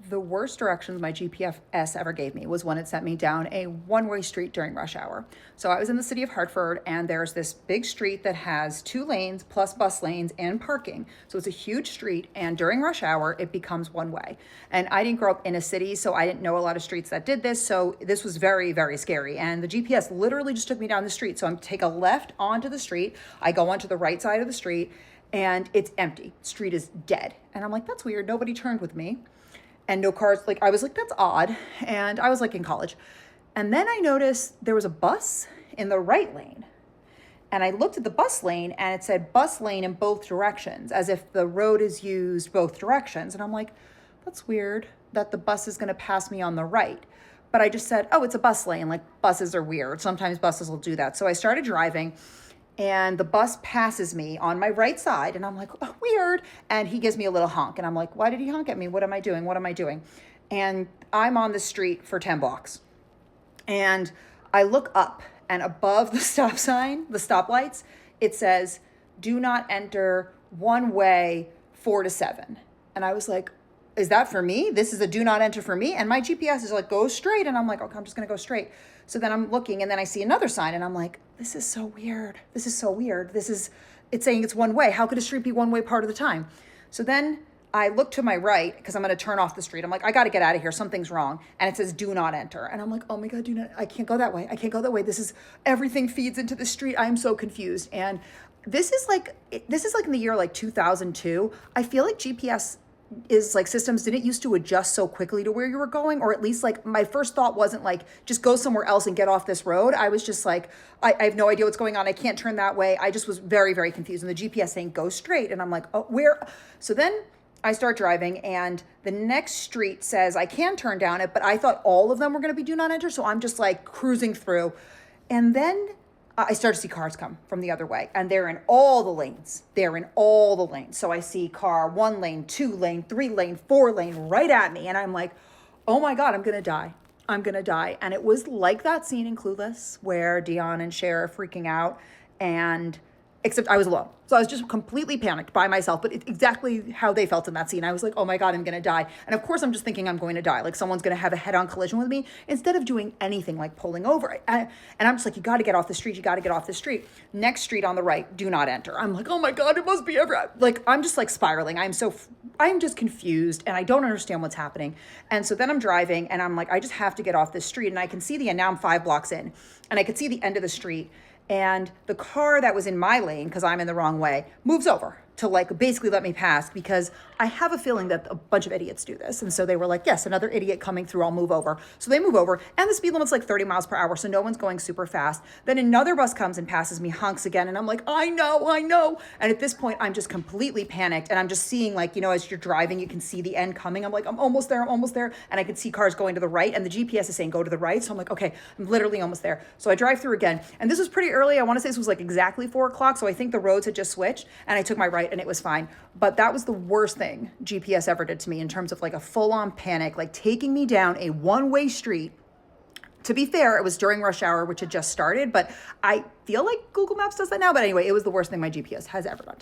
The worst directions my GPS ever gave me was when it sent me down a one-way street during rush hour. So I was in the city of Hartford, and there's this big street that has 2 lanes plus bus lanes and parking. So it's a huge street, and during rush hour, it becomes one way. And I didn't grow up in a city, so I didn't know a lot of streets that did this. So this was very, very scary. And the GPS literally just took me down the street. So I'm take a left onto the street. I go onto the right side of the street, and it's empty. Street is dead. And I'm like, that's weird. Nobody turned with me. And no cars. Like, I was like, that's odd. And I was like in college. And then I noticed there was a bus in the right lane. And I looked at the bus lane, and it said bus lane in both directions, as if the road is used both directions. And I'm like, that's weird that the bus is going to pass me on the right. But I just said, oh, it's a bus lane. Like, buses are weird. Sometimes buses will do that. So I started driving, and the bus passes me on my right side, and I'm like, oh, weird. And he gives me a little honk, and I'm like, why did he honk at me? What am I doing? What am I doing? And I'm on the street for 10 blocks. And I look up, and above the stop sign, the stoplights, it says, do not enter one way 4 to 7. And I was like, is that for me? This is a do not enter for me? And my GPS is like, go straight. And I'm like, okay, I'm just going to go straight. So then I'm looking, and then I see another sign, and I'm like, this is so weird. This is so weird. It's saying it's one way. How could a street be one way part of the time? So then I look to my right, because I'm going to turn off the street. I'm like, I got to get out of here. Something's wrong. And it says, do not enter. And I'm like, oh my God, I can't go that way. I can't go that way. Everything feeds into the street. I am so confused. And this is like in the year like 2002. I feel like GPS is like systems didn't used to adjust so quickly to where you were going, or at least like my first thought wasn't like just go somewhere else and get off this road. I was just like, I have no idea what's going on. I can't turn that way. I just was very, very confused. And the GPS saying go straight, and I'm like, oh, where? So then I start driving, and the next street says I can turn down it, but I thought all of them were going to be do not enter. So I'm just like cruising through, and then I start to see cars come from the other way, and they're in all the lanes. They're in all the lanes. So I see car 1 lane, 2 lane, 3 lane, 4 lane right at me. And I'm like, oh my God, I'm going to die. I'm going to die. And it was like that scene in Clueless where Dion and Cher are freaking out, and except I was alone. So I was just completely panicked by myself, but it's exactly how they felt in that scene. I was like, oh my God, I'm going to die. And of course, I'm just thinking I'm going to die. Like someone's going to have a head-on collision with me instead of doing anything like pulling over. And I'm just like, you got to get off the street. You got to get off the street. Next street on the right, do not enter. I'm like, oh my God, it must be ever. Like, I'm just like spiraling. I'm just confused, and I don't understand what's happening. And so then I'm driving, and I'm like, I just have to get off this street. And I can see now I'm 5 blocks in, and I could see the end of the street. And the car that was in my lane, because I'm in the wrong way, moves over to like basically let me pass, because I have a feeling that a bunch of idiots do this. And so they were like, yes, another idiot coming through, I'll move over. So they move over, and the speed limit's like 30 miles per hour. So no one's going super fast. Then another bus comes and passes me, honks again. And I'm like, I know. And at this point, I'm just completely panicked. And I'm just seeing like, as you're driving, you can see the end coming. I'm like, I'm almost there. And I can see cars going to the right, and the GPS is saying go to the right. So I'm like, okay, I'm literally almost there. So I drive through again. And this was pretty early. I want to say this was like exactly 4 o'clock. So I think the roads had just switched, and I took my right, and it was fine. But that was the worst thing GPS ever did to me in terms of like a full-on panic, like taking me down a one-way street. To be fair, it was during rush hour, which had just started, but I feel like Google Maps does that now. But anyway, it was the worst thing my GPS has ever done.